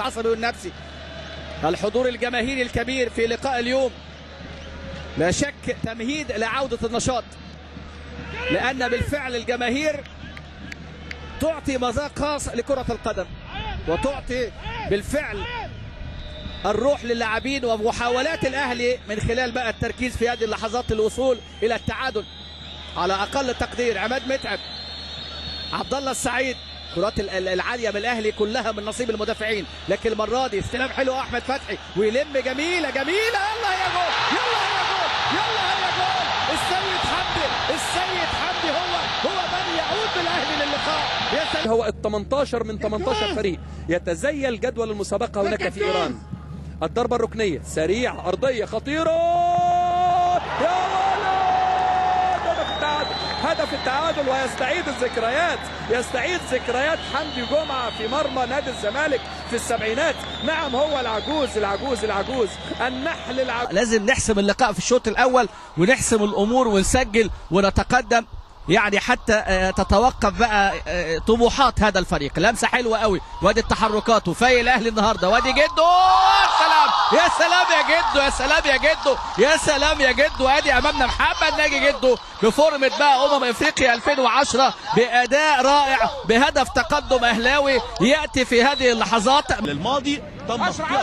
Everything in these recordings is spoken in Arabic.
العصبي والنفسي. الحضور الجماهيري الكبير في لقاء اليوم لا شك تمهيد لعودة النشاط، لأن بالفعل الجماهير تعطي مذاق خاص لكرة القدم، وتعطي بالفعل الروح للاعبين، ومحاولات الأهلي من خلال بقى التركيز في هذه اللحظات الوصول إلى التعادل على أقل تقدير. عماد متعب، عبد الله السعيد، كرات العاليه من الاهلي كلها من نصيب المدافعين، لكن المره دي استلام حلو احمد فتحي ويلم جميله جميله. يلا يا جول، يلا يا جول، يلا يا جول. السيد حمدي هو من يعود بالاهلي للقاء. هو ال 18 من 18 فريق يتزيل جدول المسابقه هناك في ايران. الضربه الركنيه سريع، ارضيه خطيره، يا هدف التعادل، ويستعيد الذكريات، يستعيد ذكريات حمدي جمعة في مرمى نادي الزمالك في السبعينات. نعم هو العجوز النحل العجوز. لازم نحسم اللقاء في الشوط الأول ونحسم الأمور ونسجل ونتقدم، يعني حتى تتوقف بقى طموحات هذا الفريق. لمسة حلوة قوي، وادي التحركات وفايق الأهلي النهارده، وادي جدو، سلام يا سلام يا جدو، يا سلام يا جدو، يا سلام يا جدو. ادي امامنا محمد ناجي جدو بفورمة بقى افريقيا 2010 باداء رائع بهدف تقدم اهلاوي ياتي في هذه اللحظات. للماضي تم اختيار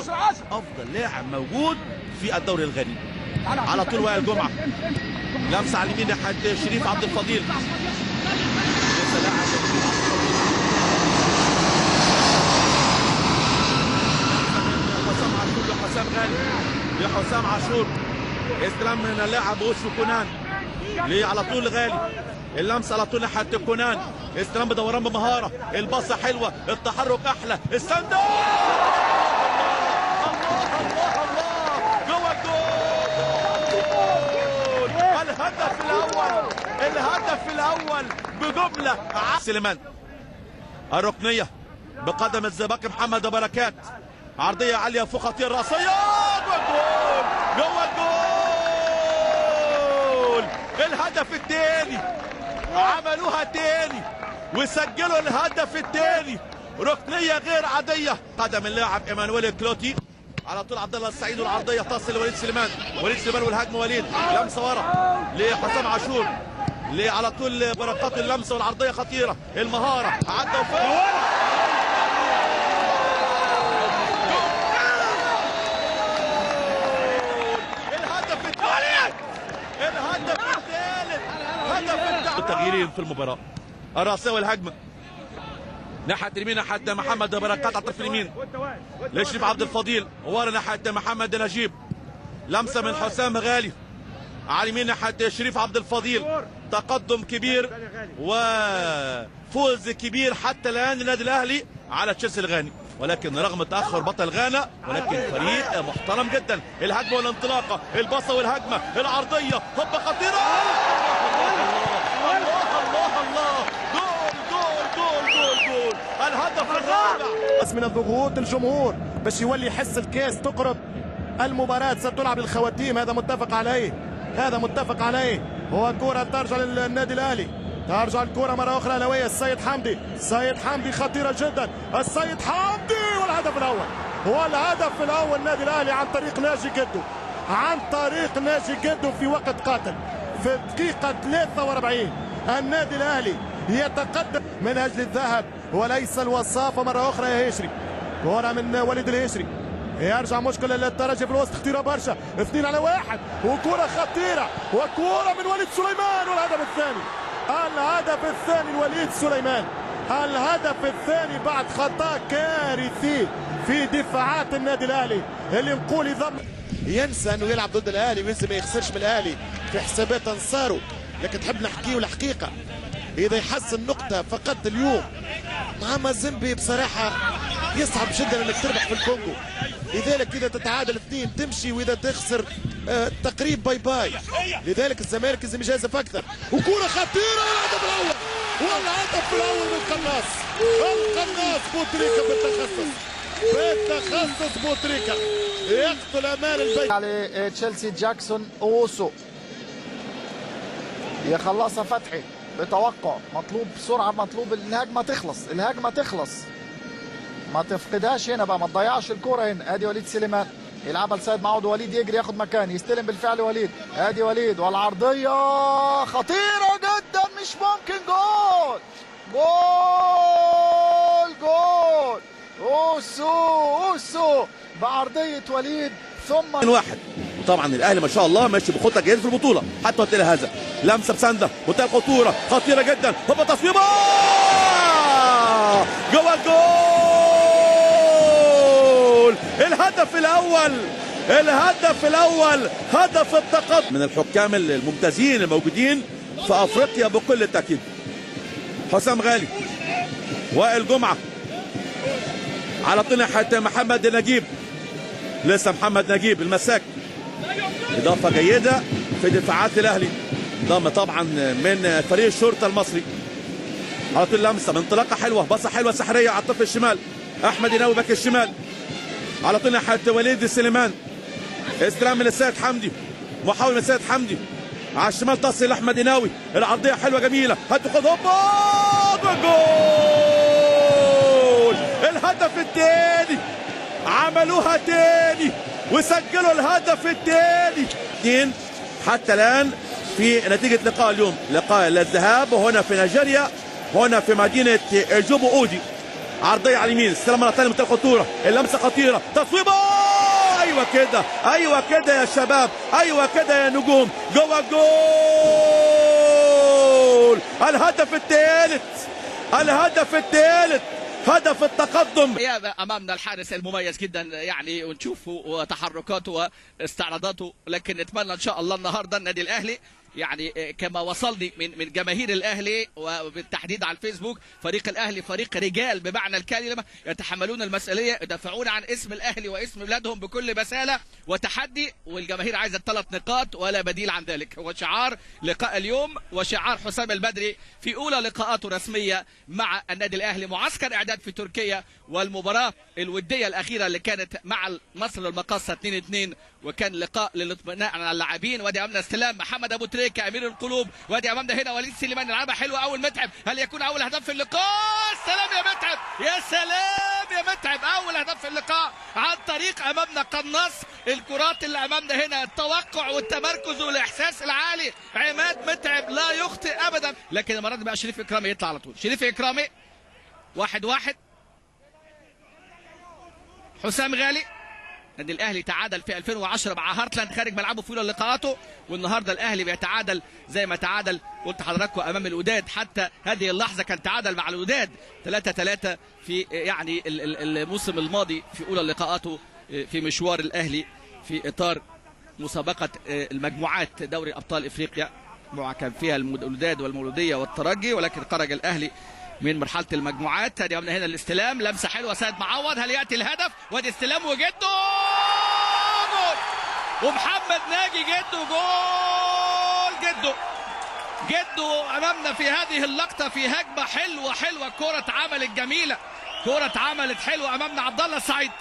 افضل لاعب موجود في الدوري الغني على طول. وائل جمعه لمسه على اليمين ناحيه شريف عبد الفضيل، حسام غالي لحسام عاشور، استلام من اللاعب وشه كونان على طول غالي، اللمسه على طول ناحيه كونان، استلام بدوران بمهاره، الباصه حلوه، التحرك احلى، السند جوه الجول. الهدف الاول بجمله. سليمان الركنيه بقدم الزباق محمد بركات، عرضيه عاليه فوق خطير راسيه، جوه الجول. الهدف الثاني، عملوها تاني وسجلوا الهدف الثاني، ركنيه غير عاديه، قدم اللاعب ايمانويل كلوتي على طول. عبد الله السعيد والعرضيه تصل لوليد سليمان، والهجمه وليد، لمسه ورا لحسام عاشور، على طول بركات، اللمسه والعرضيه خطيره، المهاره عدى وفوق. التغييرين في المباراة، الرأسية والهجمة ناحية اليمين، ناحية محمد بركات على الطرف اليمين لشريف عبد الفضيل، ورا ناحية محمد نجيب، لمسة من حسام غالي على اليمين ناحية شريف عبد الفضيل. تقدم كبير وفوز كبير حتى الآن للنادي الأهلي على تشيلسي الغاني، ولكن رغم تأخر بطل غانا ولكن فريق محترم جدا. الهجمة والانطلاقة، الباصة والهجمة، العرضية، هوبا خطيرة، جول. الهدف الرابع. بس من الضغوط الجمهور باش يولي يحس الكاس تقرب، المباراة ستلعب للخواتيم، هذا متفق عليه. هو كرة ترجع للنادي الأهلي، ترجع الكرة مرة أخرى أهلاوية. السيد حمدي خطيرة جدا، السيد حمدي، والهدف الأول النادي الأهلي عن طريق ناجي جدو في وقت قاتل في الدقيقة 43. النادي الأهلي يتقدم من أجل الذهب وليس الوصافة. مرة أخرى يا هيشري، كرة من وليد الهيشري، يرجع مشكلة للترجي في الوسط، خطيرة برشا، 2-1، وكرة خطيرة، وكرة من وليد سليمان، والهدف الثاني لوليد سليمان، الهدف الثاني بعد خطأ كارثي في دفاعات النادي الأهلي اللي نقول ينسى انه يلعب ضد الاهلي وينسى ما يخسرش من الاهلي في حسابات انصاره، لكن تحب نحكيه الحقيقه، اذا يحسن نقطه فقط اليوم مع مازيمبي بصراحه يصعب جدا انك تربح في الكونغو، لذلك اذا تتعادل 2 تمشي، واذا تخسر تقريب باي. لذلك الزمالك لازم يجازف اكثر، وكره خطيره، والهدف الاول من القناص بوتريكا بالتخصص بوتريكا يقتل امال البيت على تشيلسي. جاكسون اوسو يخلصها فتحي بتوقع، مطلوب بسرعه، مطلوب الهجمه تخلص، ما تفقدهاش هنا بقى، ما تضيعش الكرة هنا. ادي وليد سليمان يلعبها لسيد معوض، وليد يجري ياخد مكان، يستلم بالفعل وليد. ادي وليد والعرضية خطيرة جدا، مش ممكن. جول جول جول. اوسو بعرضية وليد ثم واحد. طبعا الاهلي ما شاء الله ماشي بخطه جيده في البطوله حتى وقت هذا. لمسه بسنده منتهى الخطوره خطيره جدا، هوبا تصويبه جوه الجول. الهدف الاول هدف التقدم من الحكام الممتازين الموجودين في افريقيا بكل تاكيد. حسام غالي، وائل جمعه، على طول ناحيه محمد نجيب، لسه محمد نجيب المساك. اضافه جيده في دفاعات الاهلي، ضم طبعا من فريق الشرطه المصري. على طول لمسه من انطلاقه حلوه، باصه حلوه سحريه على الطرف الشمال. احمد يناوي باك الشمال، على طول ناحيه وليد سليمان. استلام من السيد حمدي، محاوله من السيد حمدي على الشمال تصل لاحمد يناوي. العرضيه حلوه جميله، هتاخد هوبا جول. الهدف الثاني، عملوها تاني وسجلوا الهدف الثاني. حتى الان في نتيجه لقاء اليوم، لقاء الذهاب هنا في نيجيريا، هنا في مدينه جوبو اودي. عرضيه على اليمين، استلام مره ثانيه من الخطوره، اللمسه خطيره، تصويبه. ايوه كده يا شباب، ايوه كده يا نجوم، جوه الجول. الهدف الثالث، هدف التقدم. امامنا الحارس المميز جدا يعني، ونشوفه تحركاته واستعراضاته، لكن نتمنى ان شاء الله النهارده النادي الاهلي يعني كما وصلني من جماهير الاهلي وبالتحديد على الفيسبوك، فريق الاهلي فريق رجال بمعنى الكلمه، يتحملون المسؤوليه، يدافعون عن اسم الاهلي واسم بلادهم بكل بساله وتحدي، والجماهير عايزه 3 نقاط ولا بديل عن ذلك. هو شعار لقاء اليوم وشعار حسام البدري في اولى لقاءاته رسميه مع النادي الاهلي. معسكر اعداد في تركيا، والمباراه الوديه الاخيره اللي كانت مع مصر المقاصه 2-2، وكان لقاء للاطمئنان على اللاعبين. وادي امامنا استلام محمد ابو تريكه امير القلوب، وادي امامنا هنا وليد سليمان يلعبها حلوه. اول متعب، هل يكون اول هدف في اللقاء؟ سلام يا متعب، يا سلام يا متعب، اول هدف في اللقاء عن طريق امامنا قناص الكرات اللي امامنا هنا. التوقع والتمركز والاحساس العالي، عماد متعب لا يخطئ ابدا. لكن المره دي بقى شريف اكرامي يطلع على طول. شريف اكرامي 1-1. حسام غالي. النادي الاهلي تعادل في 2010 مع هارتلاند خارج ملعبه في اولى لقاءاته، والنهارده الاهلي بيتعادل زي ما تعادل قلت حضراتكم امام الوداد. حتى هذه اللحظه كان تعادل مع الوداد 3-3 في يعني الموسم الماضي في اولى لقاءاته في مشوار الاهلي في اطار مسابقه المجموعات دوري ابطال افريقيا، كان فيها الوداد والمولوديه والترجي، ولكن خرج الاهلي من مرحله المجموعات. ادي هنا الاستلام، لمسه حلوه سيد معوض، هل ياتي الهدف؟ وادي استلام وجده جول، ومحمد ناجي جده جول. جده امامنا في هذه اللقطه في هجمه حلوه، كره اتعملت جميله، كره اتعملت حلوه امامنا. عبد الله السعيد